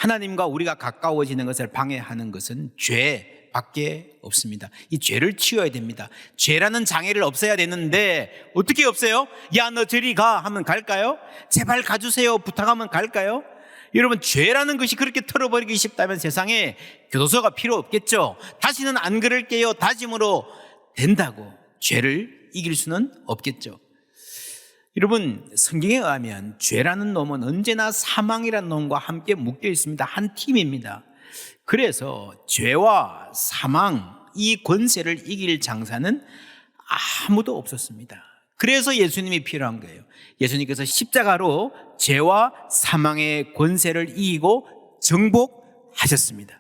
하나님과 우리가 가까워지는 것을 방해하는 것은 죄밖에 없습니다. 이 죄를 치워야 됩니다. 죄라는 장애를 없애야 되는데 어떻게 없애요? 야, 너 저리 가 하면 갈까요? 제발 가주세요 부탁하면 갈까요? 여러분, 죄라는 것이 그렇게 털어버리기 쉽다면 세상에 교도소가 필요 없겠죠. 다시는 안 그럴게요 다짐으로 된다고 죄를 이길 수는 없겠죠. 여러분, 성경에 의하면 죄라는 놈은 언제나 사망이라는 놈과 함께 묶여 있습니다. 한 팀입니다. 그래서 죄와 사망, 이 권세를 이길 장사는 아무도 없었습니다. 그래서 예수님이 필요한 거예요. 예수님께서 십자가로 죄와 사망의 권세를 이기고 정복하셨습니다.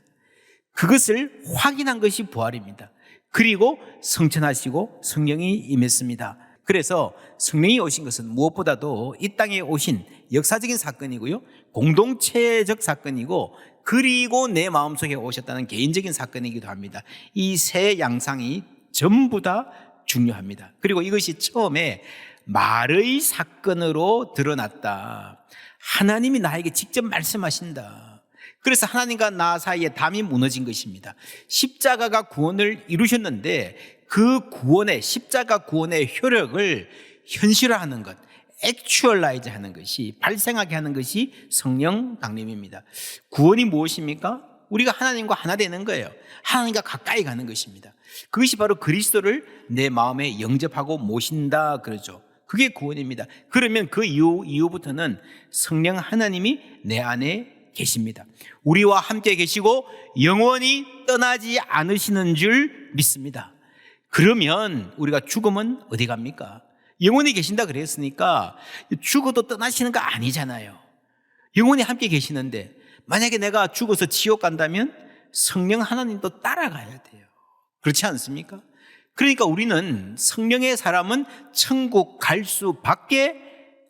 그것을 확인한 것이 부활입니다. 그리고 성천하시고 성령이 임했습니다. 그래서 성령이 오신 것은 무엇보다도 이 땅에 오신 역사적인 사건이고요, 공동체적 사건이고, 그리고 내 마음속에 오셨다는 개인적인 사건이기도 합니다. 이 세 양상이 전부 다 중요합니다. 그리고 이것이 처음에 말의 사건으로 드러났다. 하나님이 나에게 직접 말씀하신다. 그래서 하나님과 나 사이에 담이 무너진 것입니다. 십자가가 구원을 이루셨는데 그 구원의, 십자가 구원의 효력을 현실화하는 것, 액츄얼라이즈 하는 것이, 발생하게 하는 것이 성령 강림입니다. 구원이 무엇입니까? 우리가 하나님과 하나 되는 거예요. 하나님과 가까이 가는 것입니다. 그것이 바로 그리스도를 내 마음에 영접하고 모신다 그러죠. 그게 구원입니다. 그러면 그 이후부터는 성령 하나님이 내 안에 계십니다. 우리와 함께 계시고 영원히 떠나지 않으시는 줄 믿습니다. 그러면 우리가 죽으면 어디 갑니까? 영원히 계신다 그랬으니까 죽어도 떠나시는 거 아니잖아요. 영원히 함께 계시는데 만약에 내가 죽어서 지옥 간다면 성령 하나님도 따라가야 돼요. 그렇지 않습니까? 그러니까 우리는 성령의 사람은 천국 갈 수밖에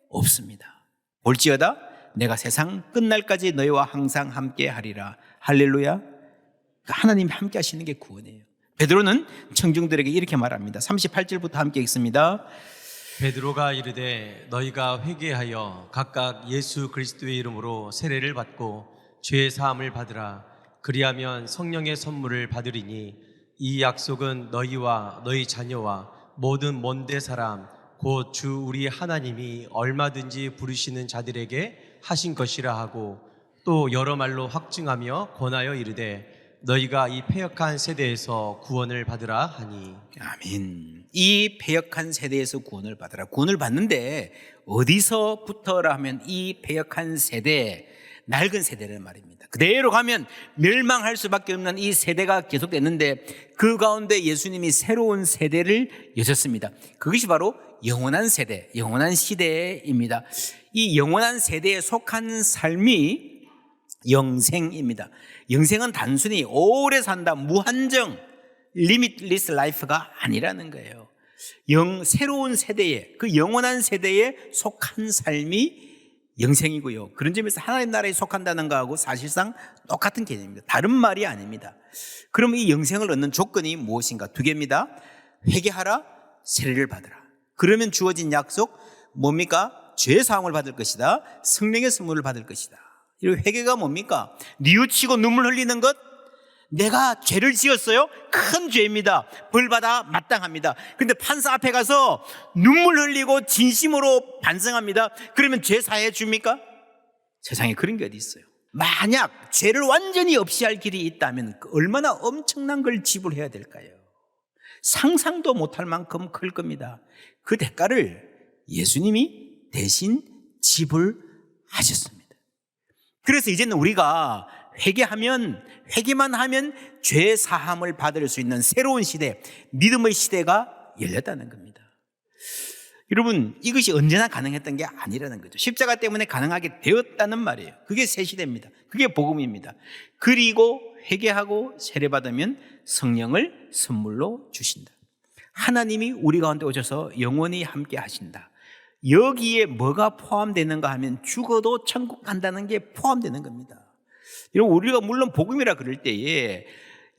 없습니다. 볼지어다 내가 세상 끝날까지 너희와 항상 함께 하리라. 할렐루야. 하나님이 함께 하시는 게 구원이에요. 베드로는 청중들에게 이렇게 말합니다. 38절부터 함께 읽습니다. 베드로가 이르되 너희가 회개하여 각각 예수 그리스도의 이름으로 세례를 받고 죄 사함을 받으라. 그리하면 성령의 선물을 받으리니 이 약속은 너희와 너희 자녀와 모든 먼데 사람 곧 주 우리 하나님이 얼마든지 부르시는 자들에게 하신 것이라 하고, 또 여러 말로 확증하며 권하여 이르되 너희가 이 패역한 세대에서 구원을 받으라 하니. 아멘. 이 패역한 세대에서 구원을 받으라. 구원을 받는데 어디서부터라 하면 이 패역한 세대, 낡은 세대라는 말입니다. 그대로 가면 멸망할 수밖에 없는 이 세대가 계속됐는데 그 가운데 예수님이 새로운 세대를 여셨습니다. 그것이 바로 영원한 세대, 영원한 시대입니다. 이 영원한 세대에 속한 삶이 영생입니다. 영생은 단순히 오래 산다, 무한정, 리미트리스 라이프가 아니라는 거예요. 새로운 세대에, 그 영원한 세대에 속한 삶이 영생이고요. 그런 점에서 하나님 나라에 속한다는 거하고 사실상 똑같은 개념입니다. 다른 말이 아닙니다. 그럼 이 영생을 얻는 조건이 무엇인가? 두 개입니다. 회개하라, 세례를 받으라. 그러면 주어진 약속 뭡니까? 죄 사함을 받을 것이다. 성령의 선물을 받을 것이다. 이 회개가 뭡니까? 뉘우치고 눈물 흘리는 것? 내가 죄를 지었어요? 큰 죄입니다. 벌받아 마땅합니다. 근데 판사 앞에 가서 눈물 흘리고 진심으로 반성합니다. 그러면 죄 사해 줍니까? 세상에 그런 게 어디 있어요? 만약 죄를 완전히 없이 할 길이 있다면 얼마나 엄청난 걸 지불해야 될까요? 상상도 못할 만큼 클 겁니다. 그 대가를 예수님이 대신 지불하셨습니다. 그래서 이제는 우리가 회개만 하면 죄 사함을 받을 수 있는 새로운 시대, 믿음의 시대가 열렸다는 겁니다. 여러분, 이것이 언제나 가능했던 게 아니라는 거죠. 십자가 때문에 가능하게 되었다는 말이에요. 그게 새 시대입니다. 그게 복음입니다. 그리고 회개하고 세례받으면 성령을 선물로 주신다. 하나님이 우리 가운데 오셔서 영원히 함께 하신다. 여기에 뭐가 포함되는가 하면 죽어도 천국 간다는 게 포함되는 겁니다. 여러분, 우리가 물론 복음이라 그럴 때에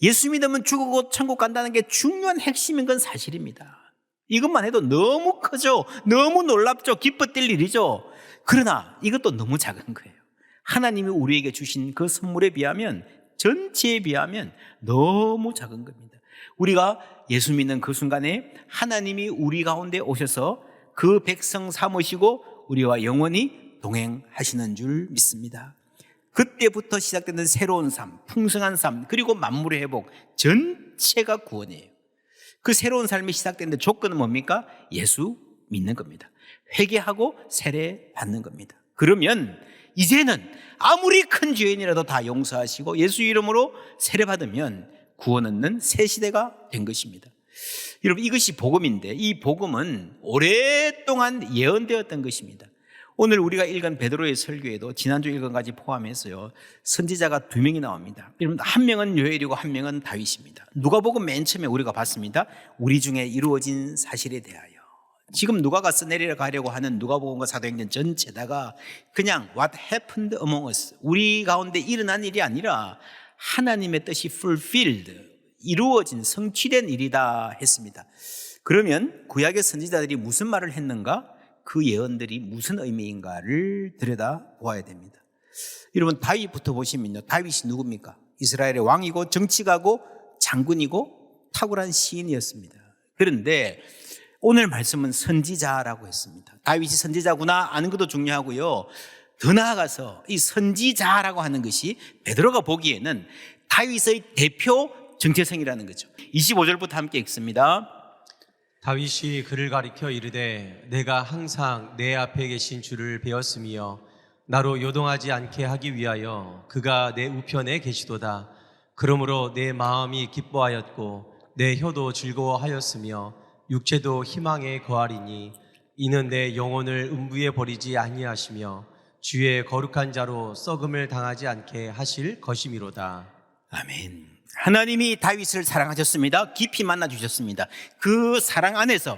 예수 믿으면 죽고 천국 간다는 게 중요한 핵심인 건 사실입니다. 이것만 해도 너무 크죠. 너무 놀랍죠. 기뻐 뛸 일이죠. 그러나 이것도 너무 작은 거예요. 하나님이 우리에게 주신 그 선물에 비하면, 전체에 비하면 너무 작은 겁니다. 우리가 예수 믿는 그 순간에 하나님이 우리 가운데 오셔서 그 백성 삼으시고 우리와 영원히 동행하시는 줄 믿습니다. 그때부터 시작되는 새로운 삶, 풍성한 삶, 그리고 만물의 회복, 전체가 구원이에요. 그 새로운 삶이 시작되는데 조건은 뭡니까? 예수 믿는 겁니다. 회개하고 세례 받는 겁니다. 그러면 이제는 아무리 큰 죄인이라도 다 용서하시고 예수 이름으로 세례 받으면 구원 얻는 새 시대가 된 것입니다. 여러분, 이것이 복음인데 이 복음은 오랫동안 예언되었던 것입니다. 오늘 우리가 읽은 베드로의 설교에도 지난주 읽은 것까지 포함해서요, 선지자가 2명이 나옵니다. 여러분, 한 명은 요엘이고 한 명은 다윗입니다. 누가복음 맨 처음에 우리가 봤습니다. 우리 중에 이루어진 사실에 대하여. 지금 누가가 써내리려 가려고 하는 누가복음과 사도행전 전체다가 그냥 what happened among us, 우리 가운데 일어난 일이 아니라 하나님의 뜻이 fulfilled, 이루어진 성취된 일이다 했습니다. 그러면 구약의 선지자들이 무슨 말을 했는가? 그 예언들이 무슨 의미인가를 들여다보아야 됩니다. 여러분, 다윗부터 보시면요, 다윗이 누굽니까? 이스라엘의 왕이고 정치가고 장군이고 탁월한 시인이었습니다. 그런데 오늘 말씀은 선지자라고 했습니다. 다윗이 선지자구나 아는 것도 중요하고요, 더 나아가서 이 선지자라고 하는 것이 베드로가 보기에는 다윗의 대표 정체성이라는 거죠. 25절부터 함께 읽습니다. 다윗이 그를 가리켜 이르되 내가 항상 내 앞에 계신 주를 배웠으며 나로 요동하지 않게 하기 위하여 그가 내 우편에 계시도다. 그러므로 내 마음이 기뻐하였고 내 혀도 즐거워하였으며 육체도 희망에 거하리니 이는 내 영혼을 음부에 버리지 아니하시며 주의 거룩한 자로 썩음을 당하지 않게 하실 것이미로다. 아멘. 하나님이 다윗을 사랑하셨습니다. 깊이 만나주셨습니다. 그 사랑 안에서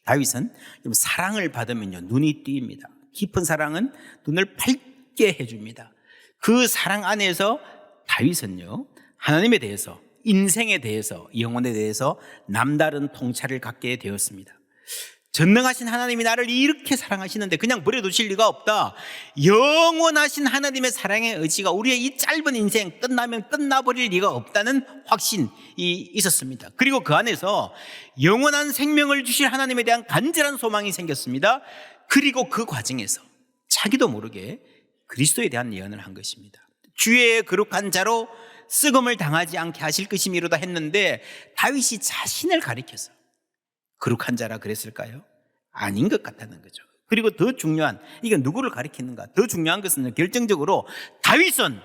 다윗은 사랑을 받으면요, 눈이 띄입니다. 깊은 사랑은 눈을 밝게 해줍니다. 그 사랑 안에서 다윗은요, 하나님에 대해서, 인생에 대해서, 영혼에 대해서 남다른 통찰을 갖게 되었습니다. 전능하신 하나님이 나를 이렇게 사랑하시는데 그냥 버려두실 리가 없다. 영원하신 하나님의 사랑의 의지가 우리의 이 짧은 인생 끝나면 끝나버릴 리가 없다는 확신이 있었습니다. 그리고 그 안에서 영원한 생명을 주실 하나님에 대한 간절한 소망이 생겼습니다. 그리고 그 과정에서 자기도 모르게 그리스도에 대한 예언을 한 것입니다. 주의 거룩한 자로 썩음을 당하지 않게 하실 것이미로다 했는데 다윗이 자신을 가리켜서 거룩한 자라 그랬을까요? 아닌 것 같다는 거죠. 그리고 더 중요한, 이게 누구를 가리키는가? 더 중요한 것은 결정적으로 다윗은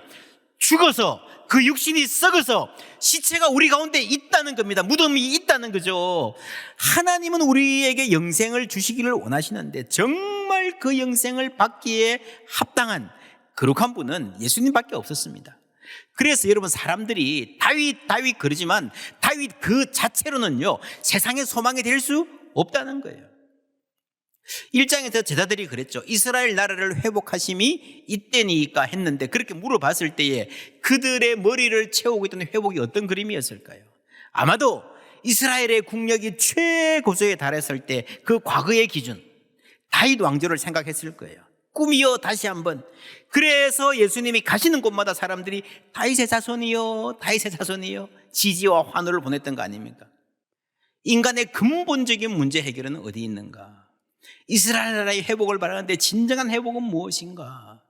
죽어서 그 육신이 썩어서 시체가 우리 가운데 있다는 겁니다. 무덤이 있다는 거죠. 하나님은 우리에게 영생을 주시기를 원하시는데 정말 그 영생을 받기에 합당한 거룩한 분은 예수님밖에 없었습니다. 그래서 여러분, 사람들이 다윗 그러지만 다윗 그 자체로는요, 세상의 소망이 될 수 없다는 거예요. 1장에서 제자들이 그랬죠. 이스라엘 나라를 회복하심이 이때니까 했는데, 그렇게 물어봤을 때에 그들의 머리를 채우고 있던 회복이 어떤 그림이었을까요? 아마도 이스라엘의 국력이 최고조에 달했을 때 그 과거의 기준, 다윗 왕조를 생각했을 거예요. 꿈이요, 다시 한번. 그래서 예수님이 가시는 곳마다 사람들이 다윗의 자손이요, 다윗의 자손이요, 지지와 환호를 보냈던 거 아닙니까? 인간의 근본적인 문제 해결은 어디 있는가? 이스라엘 나라의 회복을 바라는데 진정한 회복은 무엇인가?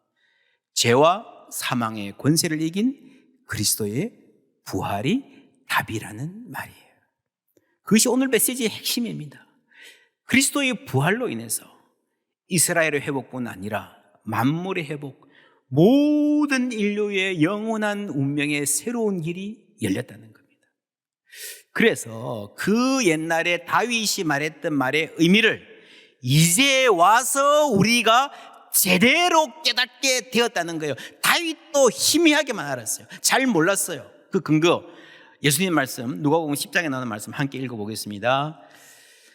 죄와 사망의 권세를 이긴 그리스도의 부활이 답이라는 말이에요. 그것이 오늘 메시지의 핵심입니다. 그리스도의 부활로 인해서 이스라엘의 회복뿐 아니라 만물의 회복, 모든 인류의 영원한 운명의 새로운 길이 열렸다는 겁니다. 그래서 그 옛날에 다윗이 말했던 말의 의미를 이제 와서 우리가 제대로 깨닫게 되었다는 거예요. 다윗도 희미하게만 알았어요. 잘 몰랐어요. 그 근거, 예수님 말씀, 누가복음 10장에 나오는 말씀 함께 읽어보겠습니다.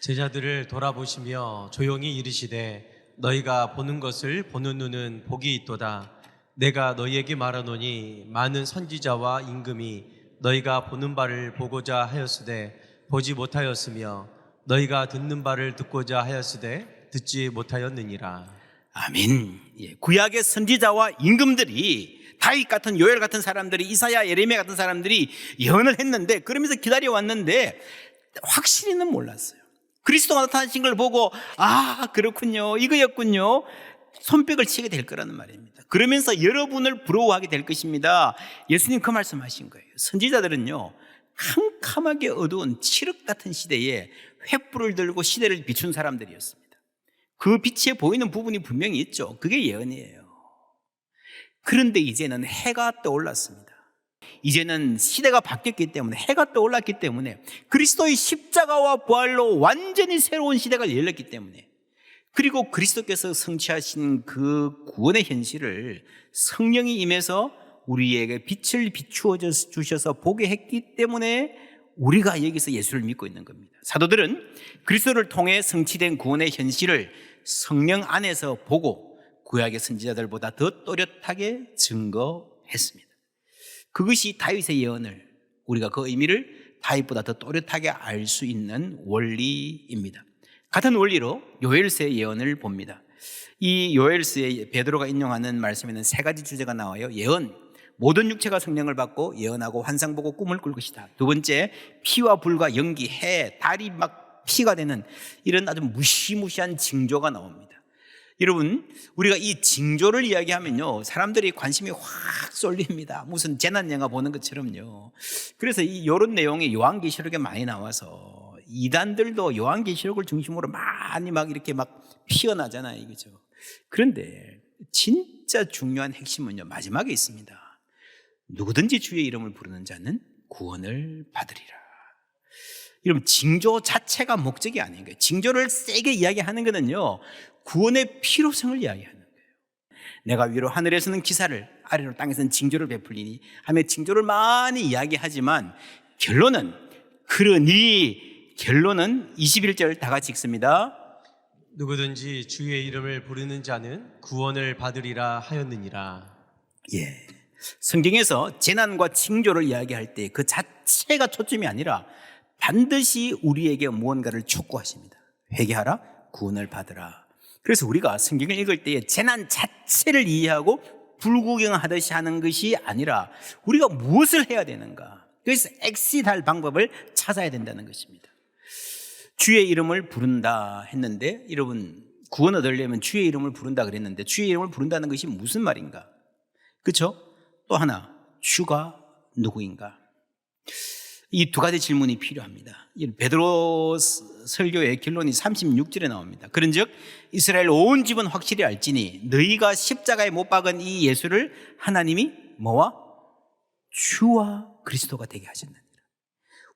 제자들을 돌아보시며 조용히 이르시되 너희가 보는 것을 보는 눈은 복이 있도다. 내가 너희에게 말하노니 많은 선지자와 임금이 너희가 보는 바를 보고자 하였으되 보지 못하였으며 너희가 듣는 바를 듣고자 하였으되 듣지 못하였느니라. 아멘. 예, 구약의 선지자와 임금들이 다윗 같은 요엘 같은 사람들이 이사야 예레미야 같은 사람들이 예언을 했는데 그러면서 기다려왔는데 확실히는 몰랐어요. 그리스도가 나타나신 걸 보고 그렇군요, 이거였군요, 손뼉을 치게 될 거라는 말입니다. 그러면서 여러분을 부러워하게 될 것입니다. 예수님 그 말씀하신 거예요. 선지자들은요 캄캄하게 어두운 칠흑 같은 시대에 횃불을 들고 시대를 비춘 사람들이었습니다. 그 빛에 보이는 부분이 분명히 있죠. 그게 예언이에요. 그런데 이제는 해가 떠올랐습니다. 이제는 시대가 바뀌었기 때문에, 해가 떠올랐기 때문에, 그리스도의 십자가와 부활로 완전히 새로운 시대가 열렸기 때문에, 그리고 그리스도께서 성취하신 그 구원의 현실을 성령이 임해서 우리에게 빛을 비추어 주셔서 보게 했기 때문에 우리가 여기서 예수를 믿고 있는 겁니다. 사도들은 그리스도를 통해 성취된 구원의 현실을 성령 안에서 보고 구약의 선지자들보다 더 또렷하게 증거했습니다. 그것이 다윗의 예언을, 우리가 그 의미를 다윗보다 더 또렷하게 알 수 있는 원리입니다. 같은 원리로 요엘서의 예언을 봅니다. 이 요엘서에 베드로가 인용하는 말씀에는 세 가지 주제가 나와요. 예언, 모든 육체가 성령을 받고 예언하고 환상 보고 꿈을 꿀 것이다. 두 번째, 피와 불과 연기, 해, 달이 막 피가 되는 이런 아주 무시무시한 징조가 나옵니다. 여러분, 우리가 이 징조를 이야기하면요 사람들이 관심이 확 쏠립니다. 무슨 재난 영화 보는 것처럼요. 그래서 이런 내용이 요한계시록에 많이 나와서 이단들도 요한계시록을 중심으로 많이 막 이렇게 막 피어나잖아요, 그죠? 그런데 진짜 중요한 핵심은요 마지막에 있습니다. 누구든지 주의 이름을 부르는 자는 구원을 받으리라. 여러분, 징조 자체가 목적이 아닌 거예요. 징조를 세게 이야기하는 것은요 구원의 필요성을 이야기하는 거예요. 내가 위로 하늘에서는 기사를, 아래로 땅에서는 징조를 베풀리니 하며 징조를 많이 이야기하지만 결론은 21절 다 같이 읽습니다. 누구든지 주의 이름을 부르는 자는 구원을 받으리라 하였느니라. 예, 성경에서 재난과 징조를 이야기할 때 그 자체가 초점이 아니라 반드시 우리에게 무언가를 촉구하십니다. 회개하라, 구원을 받으라. 그래서 우리가 성경을 읽을 때 재난 자체를 이해하고 불구경하듯이 하는 것이 아니라 우리가 무엇을 해야 되는가, 그래서 엑시트할 방법을 찾아야 된다는 것입니다. 주의 이름을 부른다 했는데, 여러분, 구원 얻으려면 주의 이름을 부른다 그랬는데 주의 이름을 부른다는 것이 무슨 말인가? 그렇죠? 또 하나, 주가 누구인가? 이 두 가지 질문이 필요합니다. 베드로 설교의 결론이 36절에 나옵니다. 그런즉 이스라엘 온 집은 확실히 알지니 너희가 십자가에 못 박은 이 예수를 하나님이 뭐와? 주와 그리스도가 되게 하셨느니라.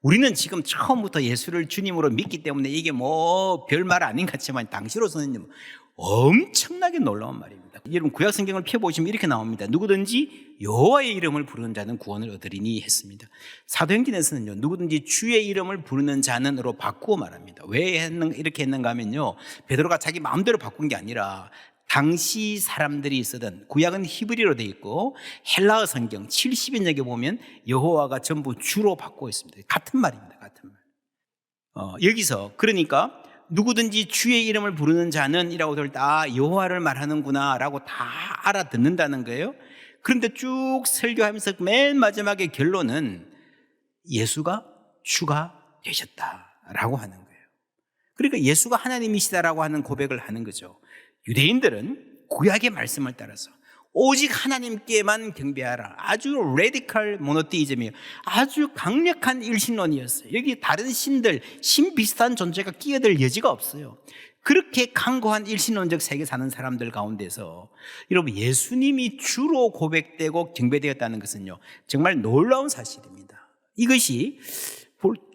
우리는 지금 처음부터 예수를 주님으로 믿기 때문에 이게 뭐 별말 아닌 것 같지만 당시로서는 엄청나게 놀라운 말입니다. 여러분, 구약 성경을 펴보시면 이렇게 나옵니다. 누구든지 여호와의 이름을 부르는 자는 구원을 얻으리니 했습니다. 사도행전에서는요 누구든지 주의 이름을 부르는 자는으로 바꾸어 말합니다. 왜 이렇게 했는가 하면요, 베드로가 자기 마음대로 바꾼 게 아니라 당시 사람들이 쓰던, 구약은 히브리어로 되어 있고 헬라어 성경 70인역에 보면 여호와가 전부 주로 바꾸어 있습니다. 같은 말입니다. 같은 말. 여기서 그러니까 누구든지 주의 이름을 부르는 자는 이라고 될 때 여호와를 말하는구나 라고 다 알아듣는다는 거예요. 그런데 쭉 설교하면서 맨 마지막에 결론은 예수가 주가 되셨다라고 하는 거예요. 그러니까 예수가 하나님이시다라고 하는 고백을 하는 거죠. 유대인들은 구약의 말씀을 따라서 오직 하나님께만 경배하라, 아주 레디컬 모노테이즘이에요. 아주 강력한 일신론이었어요. 여기 다른 신들, 신 비슷한 존재가 끼어들 여지가 없어요. 그렇게 강고한 일신론적 세계 사는 사람들 가운데서 여러분, 예수님이 주로 고백되고 경배되었다는 것은요 정말 놀라운 사실입니다. 이것이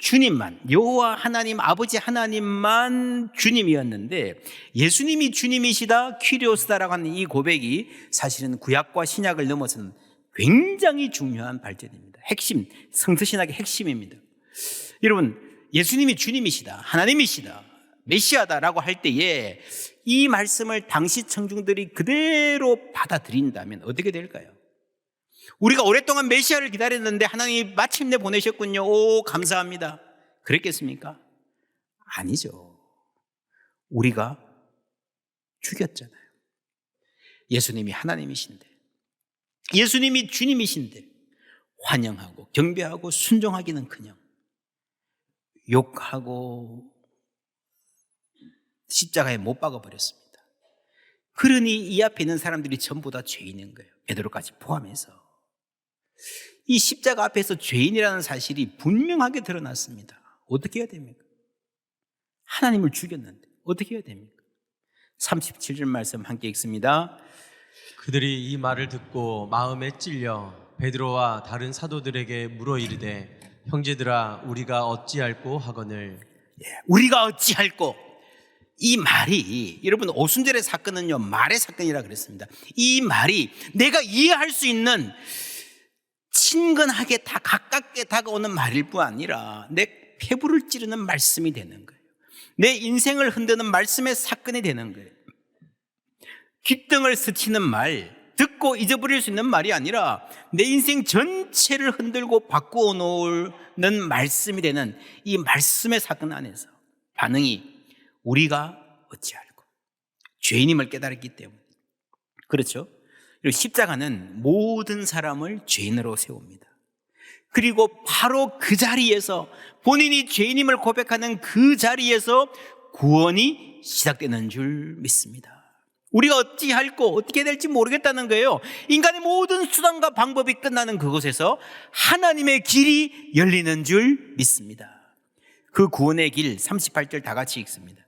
주님만, 여호와 하나님, 아버지 하나님만 주님이었는데 예수님이 주님이시다, 퀴리오스다라고 하는 이 고백이 사실은 구약과 신약을 넘어서는 굉장히 중요한 발전입니다. 핵심, 성서신학의 핵심입니다. 여러분, 예수님이 주님이시다, 하나님이시다, 메시아다라고 할 때에 이 말씀을 당시 청중들이 그대로 받아들인다면 어떻게 될까요? 우리가 오랫동안 메시아를 기다렸는데 하나님이 마침내 보내셨군요. 오, 감사합니다. 그랬겠습니까? 아니죠. 우리가 죽였잖아요. 예수님이 하나님이신데, 예수님이 주님이신데 환영하고 경배하고 순종하기는커녕 욕하고 십자가에 못 박아버렸습니다. 그러니 이 앞에 있는 사람들이 전부 다 죄인인 거예요. 베드로까지 포함해서. 이 십자가 앞에서 죄인이라는 사실이 분명하게 드러났습니다. 어떻게 해야 됩니까? 하나님을 죽였는데 어떻게 해야 됩니까? 37절 말씀 함께 읽습니다. 그들이 이 말을 듣고 마음에 찔려 베드로와 다른 사도들에게 물어 이르되 형제들아 우리가 어찌할꼬 하거늘. 우리가 어찌할꼬. 이 말이, 여러분 오순절의 사건은요 말의 사건이라 그랬습니다. 이 말이 내가 이해할 수 있는 친근하게 다 가깝게 다가오는 말일 뿐 아니라 내 폐부를 찌르는 말씀이 되는 거예요. 내 인생을 흔드는 말씀의 사건이 되는 거예요. 귓등을 스치는 말, 듣고 잊어버릴 수 있는 말이 아니라 내 인생 전체를 흔들고 바꾸어 놓는 말씀이 되는 이 말씀의 사건 안에서 반응이 우리가 어찌할꼬. 죄인임을 깨달았기 때문에. 그렇죠? 그리고 십자가는 모든 사람을 죄인으로 세웁니다. 그리고 바로 그 자리에서 본인이 죄인임을 고백하는 그 자리에서 구원이 시작되는 줄 믿습니다. 우리가 어찌할꼬 어떻게 될지 모르겠다는 거예요. 인간의 모든 수단과 방법이 끝나는 그곳에서 하나님의 길이 열리는 줄 믿습니다. 그 구원의 길 38절 다 같이 읽습니다.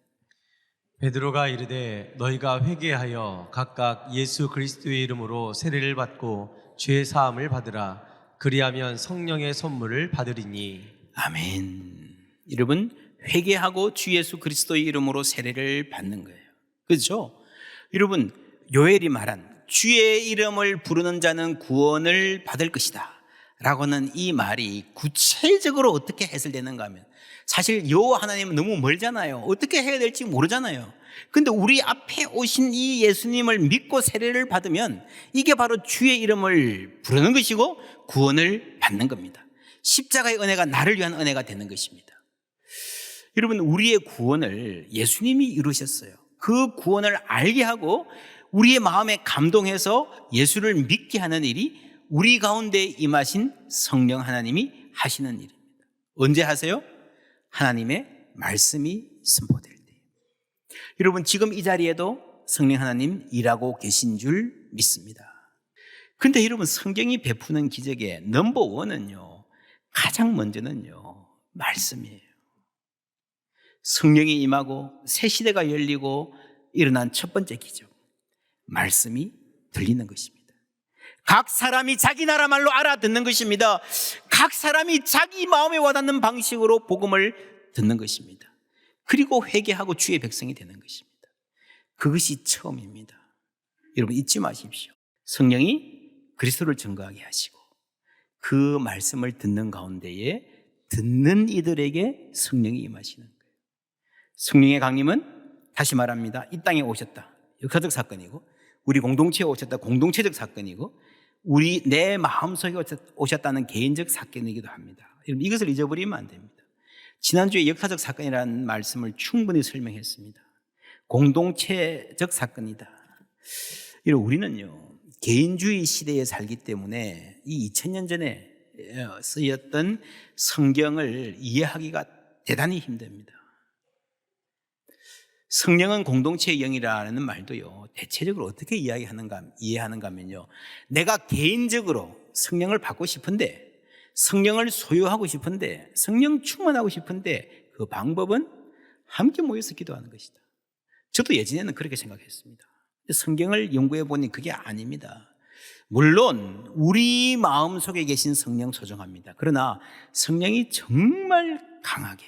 베드로가 이르되 너희가 회개하여 각각 예수 그리스도의 이름으로 세례를 받고 죄 사함을 받으라. 그리하면 성령의 선물을 받으리니. 아멘. 여러분 회개하고 주 예수 그리스도의 이름으로 세례를 받는 거예요. 그렇죠? 여러분 요엘이 말한 주의 이름을 부르는 자는 구원을 받을 것이다 라고는 이 말이 구체적으로 어떻게 해설되는가 하면 사실 여호와 하나님은 너무 멀잖아요. 어떻게 해야 될지 모르잖아요. 근데 우리 앞에 오신 이 예수님을 믿고 세례를 받으면 이게 바로 주의 이름을 부르는 것이고 구원을 받는 겁니다. 십자가의 은혜가 나를 위한 은혜가 되는 것입니다. 여러분 우리의 구원을 예수님이 이루셨어요. 그 구원을 알게 하고 우리의 마음에 감동해서 예수를 믿게 하는 일이 우리 가운데 임하신 성령 하나님이 하시는 일입니다. 언제 하세요? 하나님의 말씀이 선포될 때. 여러분 지금 이 자리에도 성령 하나님 일하고 계신 줄 믿습니다. 그런데 여러분 성경이 베푸는 기적의 넘버원은요 가장 먼저는요 말씀이에요. 성령이 임하고 새 시대가 열리고 일어난 첫 번째 기적, 말씀이 들리는 것입니다. 각 사람이 자기 나라 말로 알아듣는 것입니다. 각 사람이 자기 마음에 와닿는 방식으로 복음을 듣는 것입니다. 그리고 회개하고 주의 백성이 되는 것입니다. 그것이 처음입니다. 여러분 잊지 마십시오. 성령이 그리스도를 증거하게 하시고 그 말씀을 듣는 가운데에 듣는 이들에게 성령이 임하시는 거예요. 성령의 강림은 다시 말합니다. 이 땅에 오셨다. 역사적 사건이고 우리 공동체에 오셨다. 공동체적 사건이고 우리 내 마음속에 오셨다는 개인적 사건이기도 합니다. 이것을 잊어버리면 안 됩니다. 지난주에 역사적 사건이라는 말씀을 충분히 설명했습니다. 공동체적 사건이다. 우리는요 개인주의 시대에 살기 때문에 이 2000년 전에 쓰였던 성경을 이해하기가 대단히 힘듭니다. 성령은 공동체의 영이라는 말도요 대체적으로 어떻게 이해하는가 하면요 내가 개인적으로 성령을 받고 싶은데 성령을 소유하고 싶은데 성령 충만하고 싶은데 그 방법은 함께 모여서 기도하는 것이다. 저도 예전에는 그렇게 생각했습니다. 성경을 연구해 보니 그게 아닙니다. 물론 우리 마음속에 계신 성령 소중합니다. 그러나 성령이 정말 강하게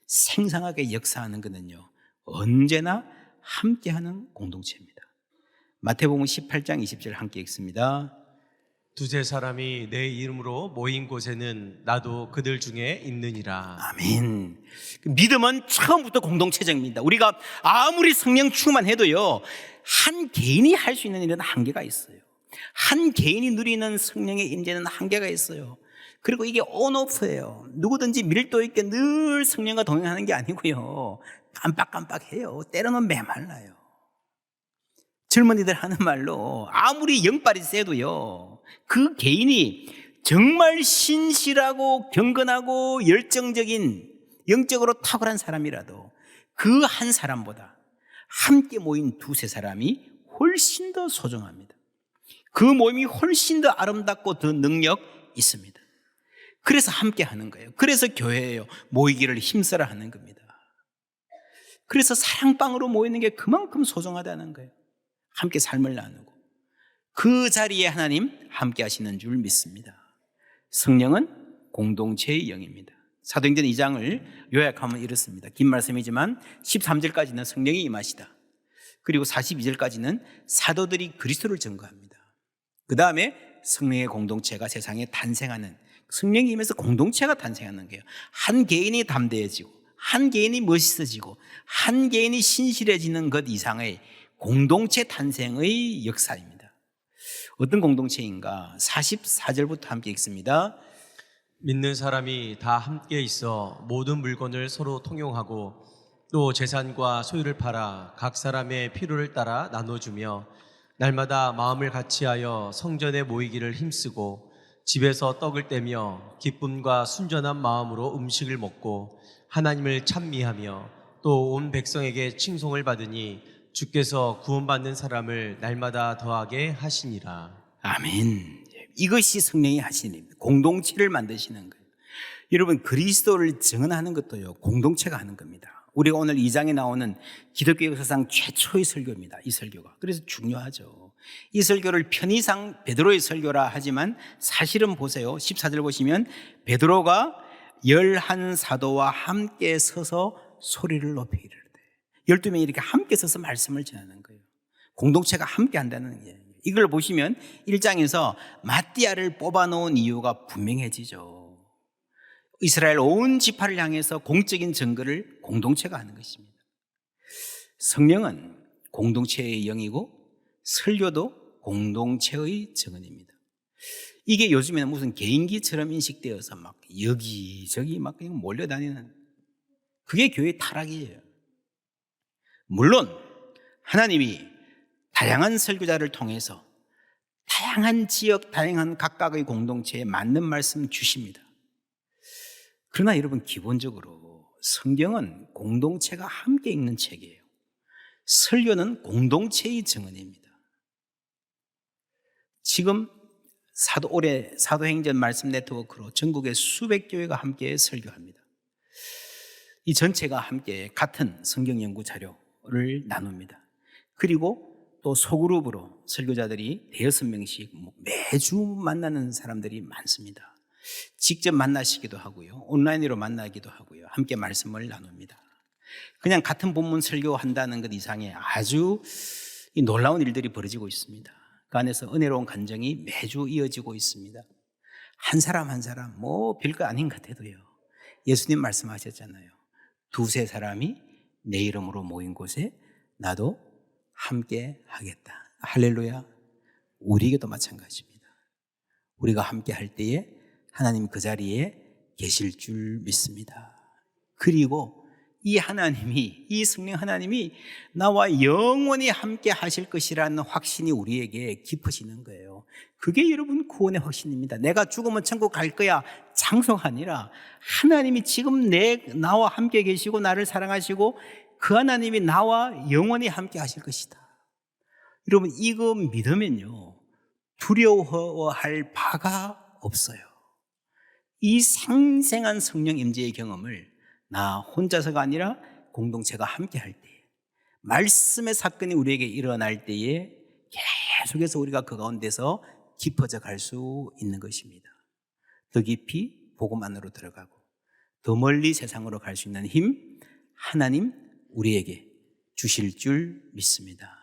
생생하게 역사하는 것은요 언제나 함께하는 공동체입니다. 마태복음 18장 20절 함께 읽습니다. 두세 사람이 내 이름으로 모인 곳에는 나도 그들 중에 있느니라. 아멘. 믿음은 처음부터 공동체적입니다. 우리가 아무리 성령 충만해도요 한 개인이 할 수 있는 일은 한계가 있어요. 한 개인이 누리는 성령의 임재는 한계가 있어요. 그리고 이게 온오프예요. 누구든지 밀도 있게 늘 성령과 동행하는 게 아니고요 깜빡깜빡해요. 때로는 메말라요. 젊은이들 하는 말로 아무리 영빨이 세도요, 그 개인이 정말 신실하고 경건하고 열정적인 영적으로 탁월한 사람이라도 그 한 사람보다 함께 모인 두세 사람이 훨씬 더 소중합니다. 그 모임이 훨씬 더 아름답고 더 능력 있습니다. 그래서 함께 하는 거예요. 그래서 교회예요. 모이기를 힘써라 하는 겁니다. 그래서 사랑방으로 모이는 게 그만큼 소중하다는 거예요. 함께 삶을 나누고 그 자리에 하나님 함께 하시는 줄 믿습니다. 성령은 공동체의 영입니다. 사도행전 2장을 요약하면 이렇습니다. 긴 말씀이지만 13절까지는 성령이 임하시다. 그리고 42절까지는 사도들이 그리스도를 증거합니다. 그 다음에 성령의 공동체가 세상에 탄생하는, 성령이 임해서 공동체가 탄생하는 거예요. 한 개인이 담대해지고 한 개인이 멋있어지고 한 개인이 신실해지는 것 이상의 공동체 탄생의 역사입니다. 어떤 공동체인가? 44절부터 함께 읽습니다. 믿는 사람이 다 함께 있어 모든 물건을 서로 통용하고 또 재산과 소유를 팔아 각 사람의 필요를 따라 나눠주며 날마다 마음을 같이하여 성전에 모이기를 힘쓰고 집에서 떡을 떼며 기쁨과 순전한 마음으로 음식을 먹고 하나님을 찬미하며 또 온 백성에게 칭송을 받으니 주께서 구원받는 사람을 날마다 더하게 하시니라. 아멘. 이것이 성령이 하시는 일입니다. 공동체를 만드시는 거예요. 여러분, 그리스도를 증언하는 것도요, 공동체가 하는 겁니다. 우리가 오늘 2장에 나오는 기독교 역사상 최초의 설교입니다. 이 설교가. 그래서 중요하죠. 이 설교를 편의상 베드로의 설교라 하지만 사실은 보세요. 14절 보시면 베드로가 11사도와 함께 서서 소리를 높이 이르되, 12명이 이렇게 함께 서서 말씀을 전하는 거예요. 공동체가 함께 한다는 게, 이걸 보시면 1장에서 마띠아를 뽑아놓은 이유가 분명해지죠. 이스라엘 온 지파를 향해서 공적인 증거를 공동체가 하는 것입니다. 성령은 공동체의 영이고 설교도 공동체의 증언입니다. 이게 요즘에는 무슨 개인기처럼 인식되어서 막 여기저기 막 그냥 몰려다니는, 그게 교회의 타락이에요. 물론 하나님이 다양한 설교자를 통해서 다양한 지역, 다양한 각각의 공동체에 맞는 말씀 주십니다. 그러나 여러분, 기본적으로 성경은 공동체가 함께 읽는 책이에요. 설교는 공동체의 증언입니다. 지금 올해 사도행전 말씀 네트워크로 전국의 수백 교회가 함께 설교합니다. 이 전체가 함께 같은 성경 연구 자료를 나눕니다. 그리고 또 소그룹으로 설교자들이 6명씩 매주 만나는 사람들이 많습니다. 직접 만나시기도 하고요, 온라인으로 만나기도 하고요, 함께 말씀을 나눕니다. 그냥 같은 본문 설교한다는 것 이상의 아주 놀라운 일들이 벌어지고 있습니다. 그 안에서 은혜로운 간정이 매주 이어지고 있습니다. 한 사람 한 사람 별거 아닌 것 같아도요, 예수님 말씀하셨잖아요. 두세 사람이 내 이름으로 모인 곳에 나도 함께 하겠다. 할렐루야. 우리에게도 마찬가지입니다. 우리가 함께 할 때에 하나님 그 자리에 계실 줄 믿습니다. 그리고 이 하나님이, 이 성령 하나님이 나와 영원히 함께 하실 것이라는 확신이 우리에게 깊어지는 거예요. 그게 여러분 구원의 확신입니다. 내가 죽으면 천국 갈 거야 장소가 아니라 하나님이 지금 나와 함께 계시고 나를 사랑하시고 그 하나님이 나와 영원히 함께 하실 것이다. 여러분, 이거 믿으면요, 두려워할 바가 없어요. 이 생생한 성령 임재의 경험을 나 혼자서가 아니라 공동체가 함께 할 때에, 말씀의 사건이 우리에게 일어날 때에 계속해서 우리가 그 가운데서 깊어져 갈 수 있는 것입니다. 더 깊이 복음 안으로 들어가고 더 멀리 세상으로 갈 수 있는 힘, 하나님 우리에게 주실 줄 믿습니다.